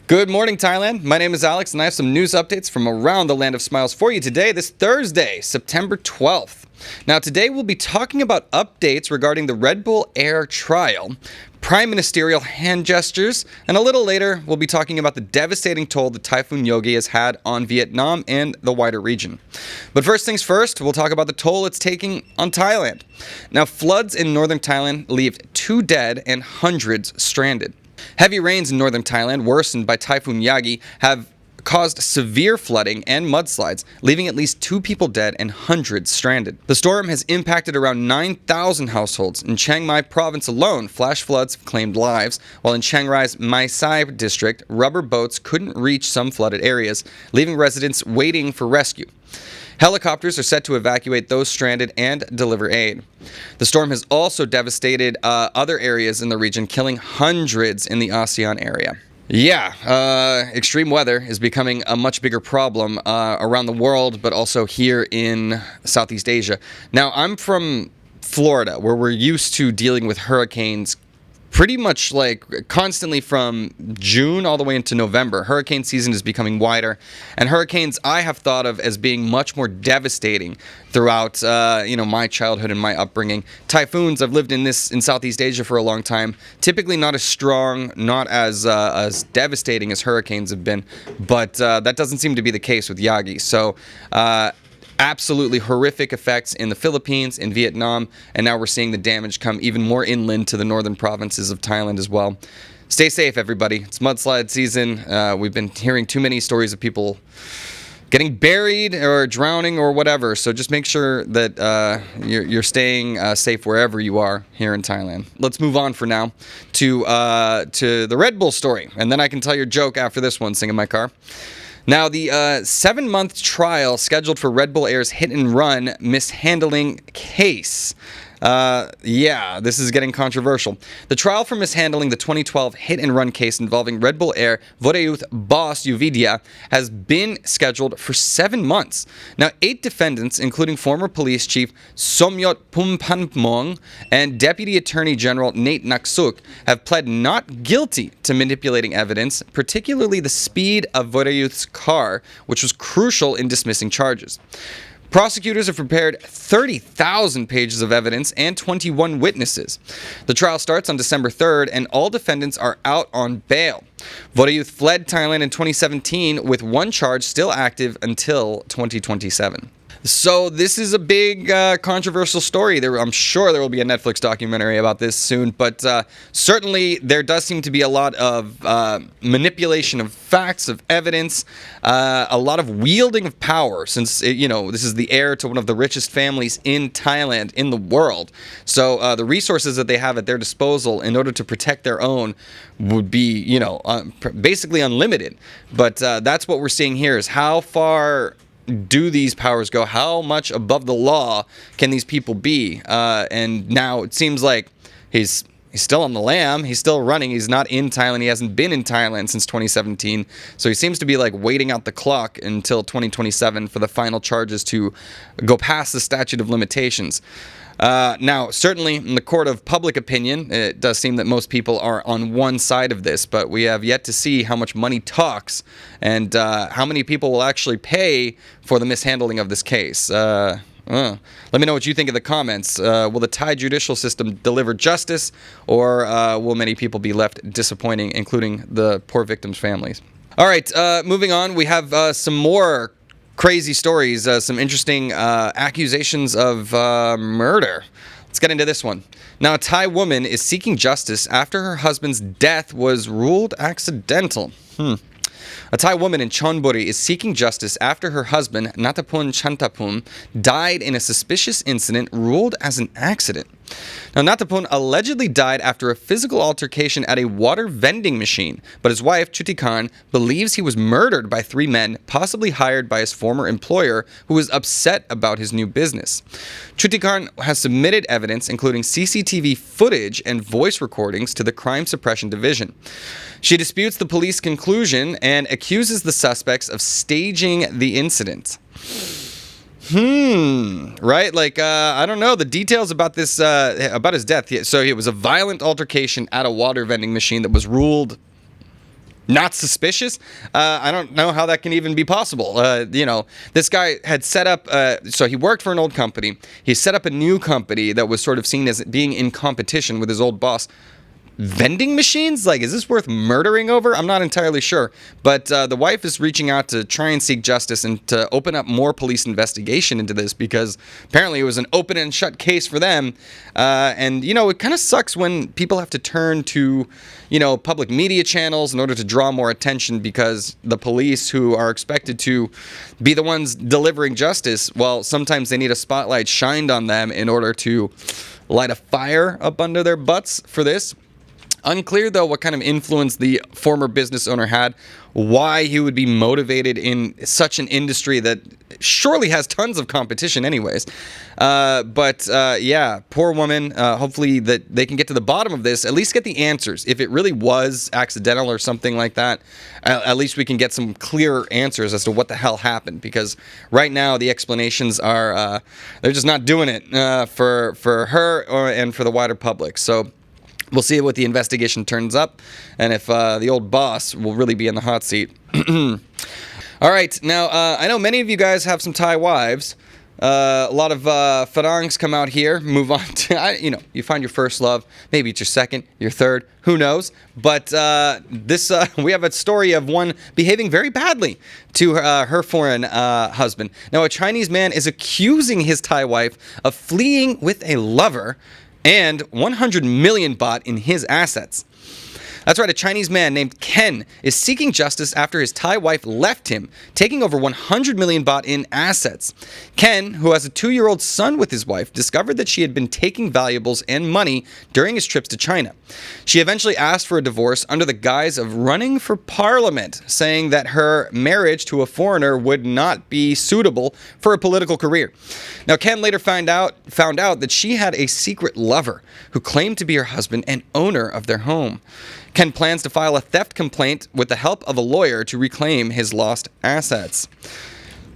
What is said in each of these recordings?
Good morning, Thailand. My name is Alex, and I have some news updates from around the land of smiles for you today, this Thursday, September 12th. Now, today we'll be talking about updates regarding the Red Bull Air trial, prime ministerial hand gestures, and a little later we'll be talking about the devastating toll the Typhoon Yagi has had on Vietnam and the wider region. But first things first, we'll talk about the toll it's taking on Thailand. Now, floods in northern Thailand leave 2 dead and hundreds stranded. Heavy rains in northern Thailand, worsened by Typhoon Yagi, have caused severe flooding and mudslides, leaving at least 2 people dead and hundreds stranded. The storm has impacted around 9,000 households. In Chiang Rai province alone, flash floods have claimed lives, while in Chiang Rai's Mai Sai district, rubber boats couldn't reach some flooded areas, leaving residents waiting for rescue. Helicopters are set to evacuate those stranded and deliver aid. The storm has also devastated other areas in the region, killing hundreds in the ASEAN area. Extreme weather is becoming a much bigger problem around the world, but also here in Southeast Asia. Now, I'm from Florida, where we're used to dealing with hurricanes pretty much like constantly from June all the way into November. Hurricane season is becoming wider, and hurricanes I have thought of as being much more devastating throughout my childhood and my upbringing. Typhoons, I've lived in Southeast Asia for a long time, typically not as strong, not as devastating as hurricanes have been, but that doesn't seem to be the case with Yagi. So absolutely horrific effects in the Philippines, in Vietnam, and now we're seeing the damage come even more inland to the northern provinces of Thailand as well. Stay safe, everybody. It's mudslide season. We've been hearing too many stories of people getting buried or drowning or whatever, so just make sure that you're staying safe wherever you are here in Thailand. Let's move on for now to the Red Bull story, and then I can tell your joke after this one, sing in my car. Now, the 7-month trial scheduled for Red Bull Air's hit-and-run mishandling case. This is getting controversial. The trial for mishandling the 2012 hit-and-run case involving Red Bull Air Vodayuth boss Yuvidya has been scheduled for 7 months. Now, 8 defendants, including former police chief Somyot Pumpanmong and Deputy Attorney General Nate Naksuk, have pled not guilty to manipulating evidence, particularly the speed of Vodayuth's car, which was crucial in dismissing charges. Prosecutors have prepared 30,000 pages of evidence and 21 witnesses. The trial starts on December 3rd, and all defendants are out on bail. Vodayuth fled Thailand in 2017, with one charge still active until 2027. So this is a big controversial story. I'm sure there will be a Netflix documentary about this soon, but certainly there does seem to be a lot of manipulation of facts, of evidence, a lot of wielding of power, since this is the heir to one of the richest families in Thailand, in the world. So the resources that they have at their disposal in order to protect their own would be basically unlimited. But that's what we're seeing here, is how far do these powers go? How much above the law can these people be? And now it seems like he's still on the lam. He's still running. He's not in Thailand. He hasn't been in Thailand since 2017. So he seems to be like waiting out the clock until 2027 for the final charges to go past the statute of limitations. Now, certainly in the court of public opinion, it does seem that most people are on one side of this, but we have yet to see how much money talks and how many people will actually pay for the mishandling of this case. Let me know what you think in the comments. Will the Thai judicial system deliver justice, or will many people be left disappointing, including the poor victims' families? All right, moving on, we have some more crazy stories, some interesting accusations of murder. Let's get into this one. Now, a Thai woman is seeking justice after her husband's death was ruled accidental. A Thai woman in Chonburi is seeking justice after her husband, Natapun Chantapun, died in a suspicious incident ruled as an accident. Now, Natapun allegedly died after a physical altercation at a water vending machine, but his wife, Chutikan, believes he was murdered by 3 men, possibly hired by his former employer, who was upset about his new business. Chutikan has submitted evidence, including CCTV footage and voice recordings, to the Crime Suppression Division. She disputes the police conclusion and accuses the suspects of staging the incident. Right? Like, I don't know the details about this, about his death. So it was a violent altercation at a water vending machine that was ruled not suspicious? I don't know how that can even be possible. This guy had set up, so he worked for an old company. He set up a new company that was sort of seen as being in competition with his old boss. Vending machines? Like, is this worth murdering over? I'm not entirely sure. But the wife is reaching out to try and seek justice and to open up more police investigation into this because apparently it was an open and shut case for them. It kind of sucks when people have to turn to, public media channels in order to draw more attention because the police who are expected to be the ones delivering justice, well, sometimes they need a spotlight shined on them in order to light a fire up under their butts for this. Unclear, though, what kind of influence the former business owner had, why he would be motivated in such an industry that surely has tons of competition anyways. Poor woman. Hopefully that they can get to the bottom of this, at least get the answers. If it really was accidental or something like that, at least we can get some clearer answers as to what the hell happened. Because right now the explanations are, they're just not doing it for her and for the wider public. So we'll see what the investigation turns up and if the old boss will really be in the hot seat. All right. Now, I know many of you guys have some Thai wives. A lot of Farangs come out here, move on to, you find your first love. Maybe it's your second, your third, who knows? But we have a story of one behaving very badly to her foreign husband. Now, a Chinese man is accusing his Thai wife of fleeing with a lover and 100 million baht in his assets. That's right, a Chinese man named Ken is seeking justice after his Thai wife left him, taking over 100 million baht in assets. Ken, who has a 2-year-old son with his wife, discovered that she had been taking valuables and money during his trips to China. She eventually asked for a divorce under the guise of running for parliament, saying that her marriage to a foreigner would not be suitable for a political career. Now, Ken later found out that she had a secret lover who claimed to be her husband and owner of their home. Ken plans to file a theft complaint with the help of a lawyer to reclaim his lost assets.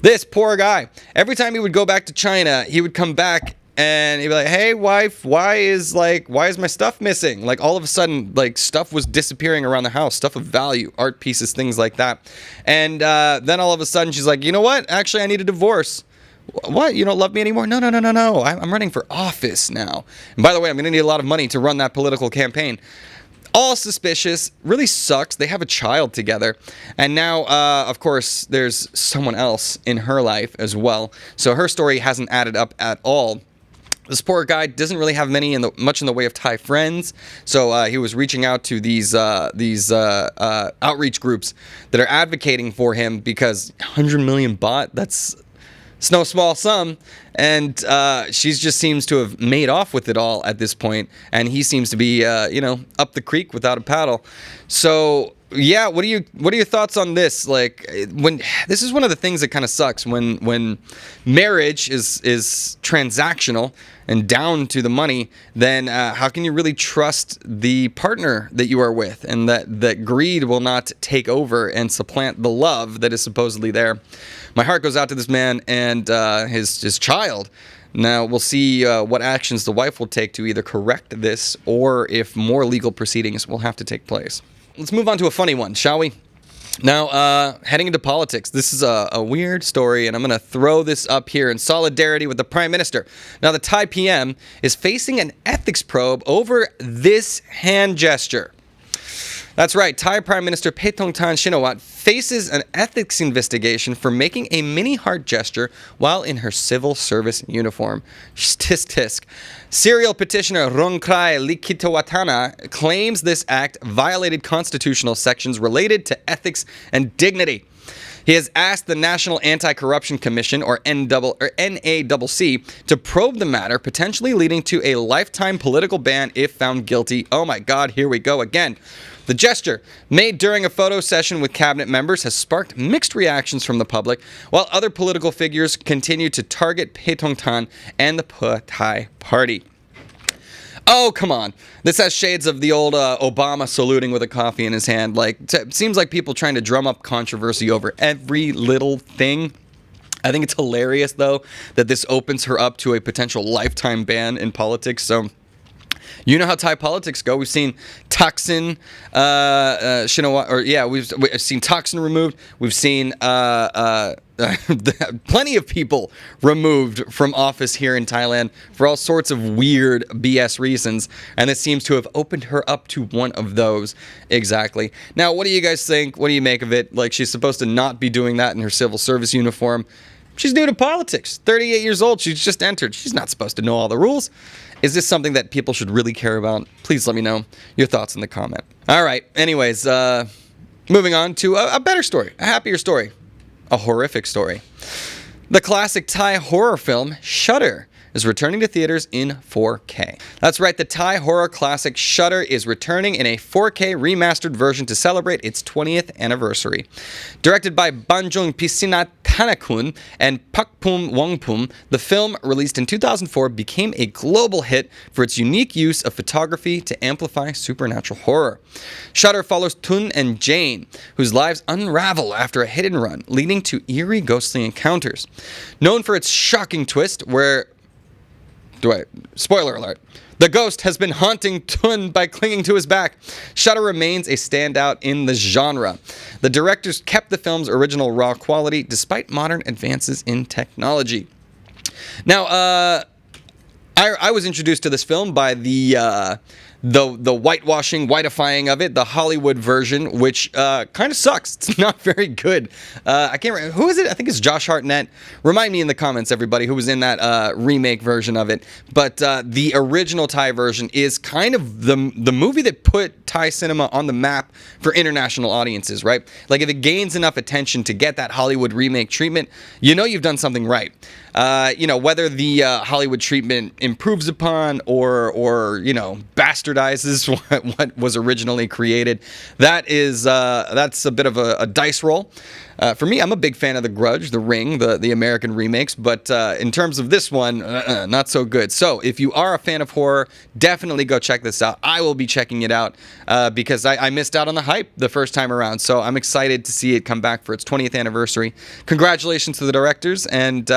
This poor guy, every time he would go back to China, he would come back and he'd be like, "Hey wife, why is my stuff missing?" Like all of a sudden, like stuff was disappearing around the house, stuff of value, art pieces, things like that. And then all of a sudden she's like, "You know what? Actually, I need a divorce." "What? You don't love me anymore?" No. I'm running for office now. And by the way, I'm going to need a lot of money to run that political campaign. All suspicious, really sucks. They have a child together. And now, of course, there's someone else in her life as well. So her story hasn't added up at all. This poor guy doesn't really have much in the way of Thai friends. So he was reaching out to these outreach groups that are advocating for him because 100 million baht, it's no small sum, and she just seems to have made off with it all at this point, and he seems to be, up the creek without a paddle. So, yeah, what are your thoughts on this? Like, when this is one of the things that kind of sucks when marriage is transactional and down to the money, then how can you really trust the partner that you are with, and that greed will not take over and supplant the love that is supposedly there? My heart goes out to this man and his child. Now, we'll see what actions the wife will take to either correct this or if more legal proceedings will have to take place. Let's move on to a funny one, shall we? Now, heading into politics, this is a weird story, and I'm going to throw this up here in solidarity with the Prime Minister. Now, the Thai PM is facing an ethics probe over this hand gesture. That's right, Thai Prime Minister Paetongtarn Shinawatra faces an ethics investigation for making a mini heart gesture while in her civil service uniform. Tisk tisk. Serial petitioner Rongkrai Likitawatana claims this act violated constitutional sections related to ethics and dignity. He has asked the National Anti-Corruption Commission, or NACC, to probe the matter, potentially leading to a lifetime political ban if found guilty. Oh my God, here we go again. The gesture, made during a photo session with cabinet members, has sparked mixed reactions from the public, while other political figures continue to target Paetongtarn and the Pheu Thai party. Oh, come on. This has shades of the old Obama saluting with a coffee in his hand. Seems like people trying to drum up controversy over every little thing. I think it's hilarious, though, that this opens her up to a potential lifetime ban in politics. So You know how Thai politics go. We've seen Thaksin, we've seen Thaksin removed. We've seen plenty of people removed from office here in Thailand for all sorts of weird BS reasons, and this seems to have opened her up to one of those exactly. Now, what do you guys think? What do you make of it? Like, she's supposed to not be doing that in her civil service uniform. She's new to politics. 38 years old. She's just entered. She's not supposed to know all the rules. Is this something that people should really care about? Please let me know your thoughts in the comment. All right. Anyways, moving on to a better story, a happier story, a horrific story. The classic Thai horror film Shudder is returning to theaters in 4K. That's right, the Thai horror classic Shudder is returning in a 4K remastered version to celebrate its 20th anniversary. Directed by Banjung Pisinat Thanakun and Pakpum Wongpum, the film, released in 2004, became a global hit for its unique use of photography to amplify supernatural horror. Shudder follows Tun and Jane, whose lives unravel after a hit and run, leading to eerie ghostly encounters. Known for its shocking twist, spoiler alert. The ghost has been haunting Tun by clinging to his back. Shudder remains a standout in the genre. The directors kept the film's original raw quality despite modern advances in technology. Now, I was introduced to this film by the whitewashing, whiteifying of it, the Hollywood version, which kind of sucks. It's not very good. I can't remember. Who is it? I think it's Josh Hartnett. Remind me in the comments, everybody, who was in that remake version of it. But the original Thai version is kind of the movie that put Thai cinema on the map for international audiences, right? Like, if it gains enough attention to get that Hollywood remake treatment, you know you've done something right. Whether the Hollywood treatment improves upon or bastardizes what was originally created, that's a bit of a dice roll. For me, I'm a big fan of The Grudge, The Ring, the American remakes, but in terms of this one, not so good. So if you are a fan of horror, definitely go check this out. I will be checking it out because I missed out on the hype the first time around, so I'm excited to see it come back for its 20th anniversary. Congratulations to the directors, and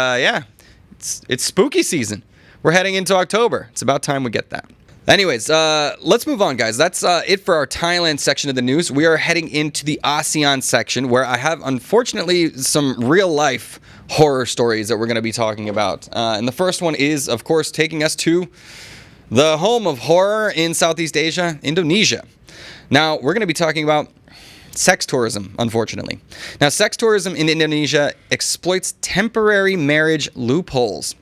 it's spooky season. We're heading into October. It's about time we get that. Anyways, let's move on, guys. That's it for our Thailand section of the news. We are heading into the ASEAN section, where I have, unfortunately, some real-life horror stories that we're going to be talking about. And the first one is, of course, taking us to the home of horror in Southeast Asia, Indonesia. Now, we're going to be talking about sex tourism, unfortunately. Now, sex tourism in Indonesia exploits temporary marriage loopholes.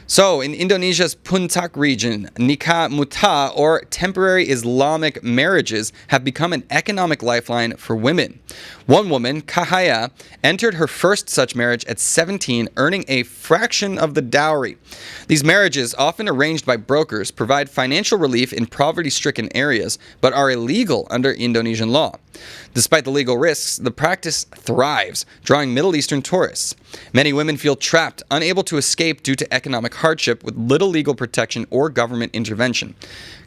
So, in Indonesia's Puncak region, nikah muta, or temporary Islamic marriages, have become an economic lifeline for women. One woman, Kahaya, entered her first such marriage at 17, earning a fraction of the dowry. These marriages, often arranged by brokers, provide financial relief in poverty-stricken areas, but are illegal under Indonesian law. Despite the legal risks, the practice thrives, drawing Middle Eastern tourists. Many women feel trapped, unable to escape due to economic hardship, with little legal protection or government intervention.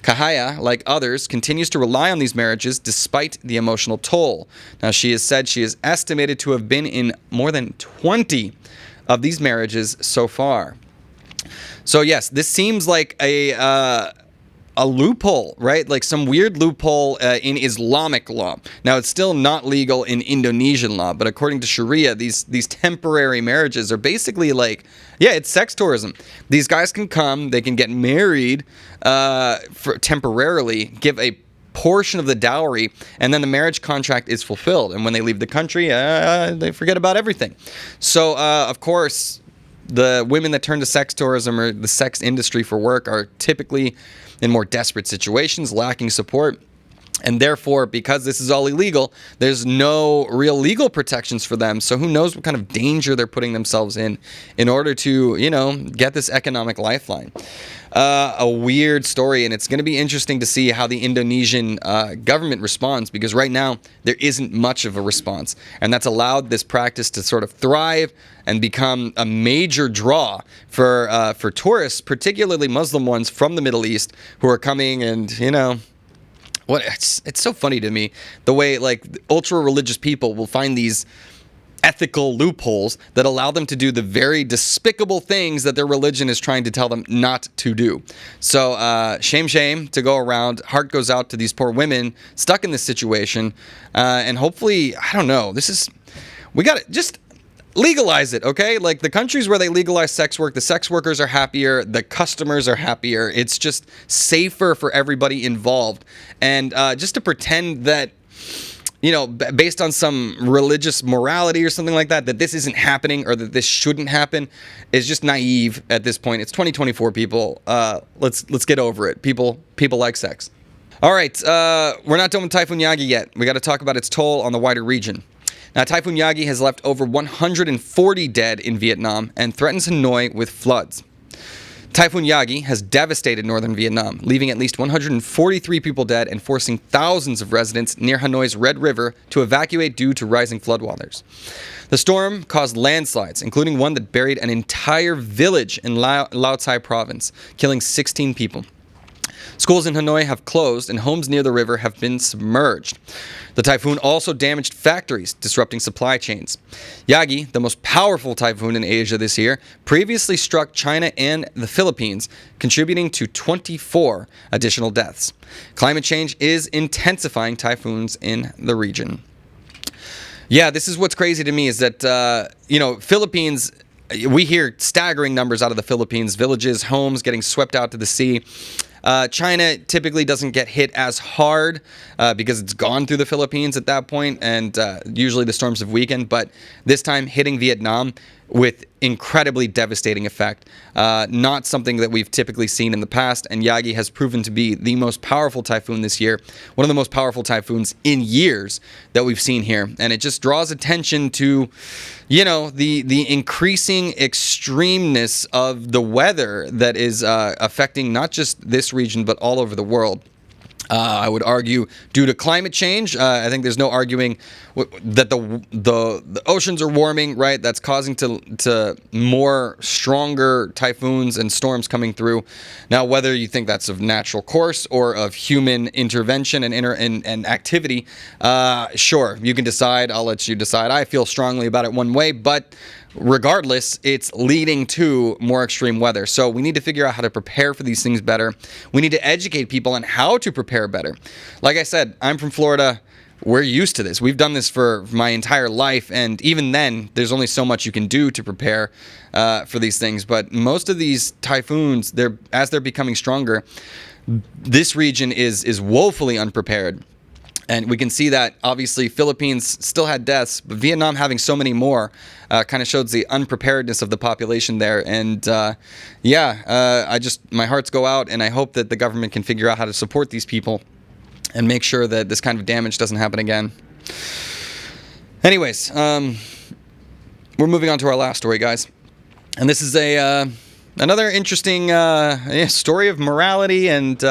Kahaya, like others, continues to rely on these marriages despite the emotional toll. Now, she has said she is estimated to have been in more than 20 of these marriages so far. So yes, this seems like a loophole, right? Like some weird loophole in Islamic law. Now, it's still not legal in Indonesian law, but according to Sharia, these temporary marriages are basically like, it's sex tourism. These guys can come, they can get married temporarily, give a portion of the dowry, and then the marriage contract is fulfilled. And when they leave the country, they forget about everything. So, of course, the women that turn to sex tourism or the sex industry for work are typically in more desperate situations, lacking support. And therefore, because this is all illegal, there's no real legal protections for them. So who knows what kind of danger they're putting themselves in order to, get this economic lifeline. A weird story, and it's going to be interesting to see how the Indonesian government responds, because right now there isn't much of a response, and that's allowed this practice to sort of thrive and become a major draw for tourists, particularly Muslim ones from the Middle East, who are coming and it's so funny to me the way like ultra religious people will find these ethical loopholes that allow them to do the very despicable things that their religion is trying to tell them not to do. So shame to go around. Heart goes out to these poor women stuck in this situation. And hopefully, I don't know, we got to just legalize it, okay? Like the countries where they legalize sex work, the sex workers are happier, the customers are happier. It's just safer for everybody involved. And just to pretend that, based on some religious morality or something like that, that this isn't happening or that this shouldn't happen is just naive at this point. It's 2024, people. Let's get over it. People like sex. All right, we're not done with Typhoon Yagi yet. We got to talk about its toll on the wider region. Now, Typhoon Yagi has left over 140 dead in Vietnam and threatens Hanoi with floods. Typhoon Yagi has devastated northern Vietnam, leaving at least 143 people dead and forcing thousands of residents near Hanoi's Red River to evacuate due to rising floodwaters. The storm caused landslides, including one that buried an entire village in Lao Cai province, killing 16 people. Schools in Hanoi have closed and homes near the river have been submerged. The typhoon also damaged factories, disrupting supply chains. Yagi, the most powerful typhoon in Asia this year, previously struck China and the Philippines, contributing to 24 additional deaths. Climate change is intensifying typhoons in the region. Yeah, this is what's crazy to me is that, Philippines, we hear staggering numbers out of the Philippines, villages, homes getting swept out to the sea. China typically doesn't get hit as hard because it's gone through the Philippines at that point, and usually the storms have weakened. But this time hitting Vietnam with incredibly devastating effect. Not something that we've typically seen in the past, and Yagi has proven to be the most powerful typhoon this year, one of the most powerful typhoons in years that we've seen here. And it just draws attention to, the increasing extremeness of the weather that is affecting not just this region, but all over the world. I would argue due to climate change. I think there's no arguing that the oceans are warming, right? That's causing to more stronger typhoons and storms coming through. Now, whether you think that's of natural course or of human intervention and activity, sure, you can decide. I'll let you decide. I feel strongly about it one way, but regardless, it's leading to more extreme weather. So we need to figure out how to prepare for these things better. We need to educate people on how to prepare better. Like I said, I'm from Florida. We're used to this. We've done this for my entire life. And even then, there's only so much you can do to prepare for these things. But most of these typhoons, as they're becoming stronger, this region is woefully unprepared. And we can see that, obviously, Philippines still had deaths, but Vietnam having so many more kind of shows the unpreparedness of the population there. And, my hearts go out, and I hope that the government can figure out how to support these people and make sure that this kind of damage doesn't happen again. Anyways, we're moving on to our last story, guys. And this is another interesting story of morality and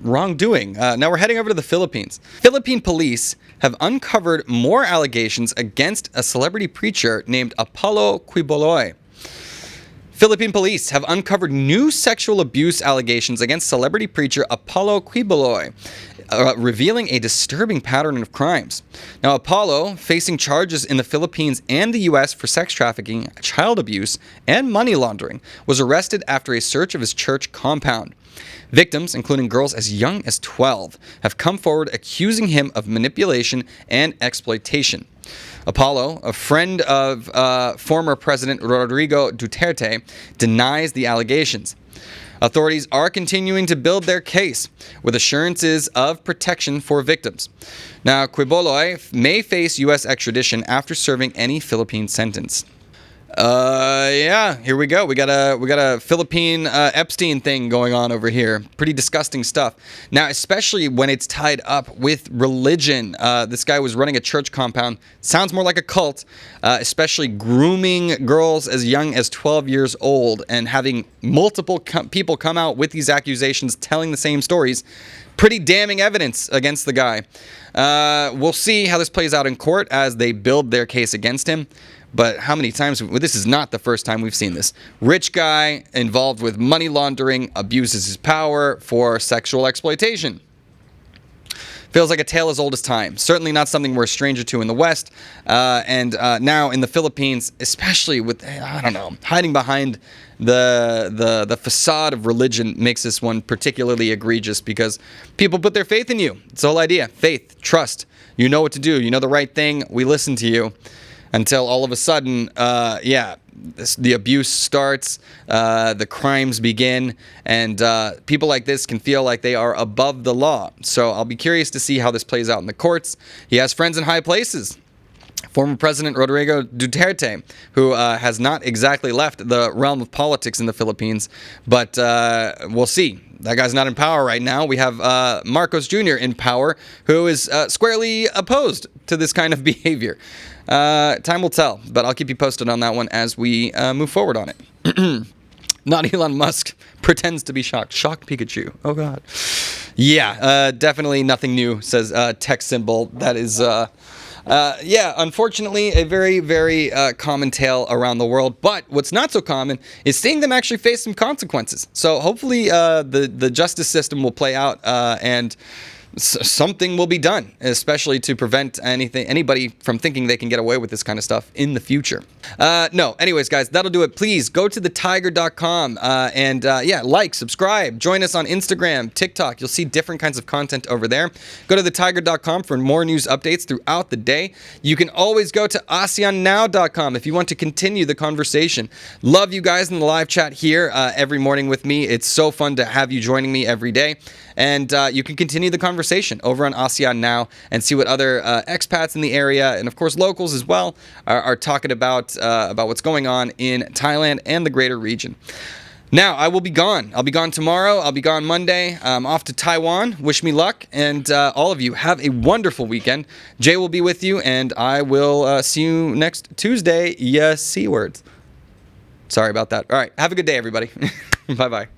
wrongdoing. Now we're heading over to the Philippines. Philippine police have uncovered more allegations against a celebrity preacher named Apollo Quiboloy. Philippine police have uncovered new sexual abuse allegations against celebrity preacher Apollo Quiboloy, revealing a disturbing pattern of crimes. Now, Apollo, facing charges in the Philippines and the U.S. for sex trafficking, child abuse, and money laundering, was arrested after a search of his church compound. Victims, including girls as young as 12, have come forward accusing him of manipulation and exploitation. Apollo, a friend of former President Rodrigo Duterte, denies the allegations. Authorities are continuing to build their case with assurances of protection for victims. Now, Quiboloy may face U.S. extradition after serving any Philippine sentence. Here we go. We got a Philippine Epstein thing going on over here. Pretty disgusting stuff. Now, especially when it's tied up with religion. This guy was running a church compound. Sounds more like a cult, especially grooming girls as young as 12 years old and having multiple people come out with these accusations telling the same stories. Pretty damning evidence against the guy. We'll see how this plays out in court as they build their case against him. But how many times? This is not the first time we've seen this. Rich guy involved with money laundering abuses his power for sexual exploitation. Feels like a tale as old as time. Certainly not something we're a stranger to in the West, and now in the Philippines, especially with, I don't know, hiding behind the facade of religion makes this one particularly egregious because people put their faith in you. It's the whole idea. Faith, trust. You know what to do. You know the right thing. We listen to you. Until all of a sudden, the abuse starts, the crimes begin, and people like this can feel like they are above the law. So I'll be curious to see how this plays out in the courts. He has friends in high places. Former President Rodrigo Duterte, who has not exactly left the realm of politics in the Philippines, but we'll see. That guy's not in power right now. We have Marcos Jr. in power, who is squarely opposed to this kind of behavior. Time will tell, but I'll keep you posted on that one as we move forward on it. Not Elon Musk pretends to be shocked. Shocked Pikachu. Oh, God. Yeah, definitely nothing new, says Tech Symbol. That is... unfortunately, a very, very common tale around the world. But what's not so common is seeing them actually face some consequences. So hopefully the justice system will play out and something will be done, especially to prevent anybody from thinking they can get away with this kind of stuff in the future. Anyways, guys, that'll do it. Please go to Thaiger.com and like, subscribe, join us on Instagram, TikTok. You'll see different kinds of content over there. Go to Thaiger.com for more news updates throughout the day. You can always go to ASEANnow.com if you want to continue the conversation. Love you guys in the live chat here every morning with me. It's so fun to have you joining me every day. And you can continue the conversation over on ASEAN Now and see what other expats in the area, and of course locals as well, are talking about what's going on in Thailand and the greater region. Now, I will be gone. I'll be gone tomorrow. I'll be gone Monday. I'm off to Taiwan. Wish me luck. And all of you, have a wonderful weekend. Jay will be with you, and I will see you next Tuesday. Yes, C words. Sorry about that. All right. Have a good day, everybody. Bye-bye.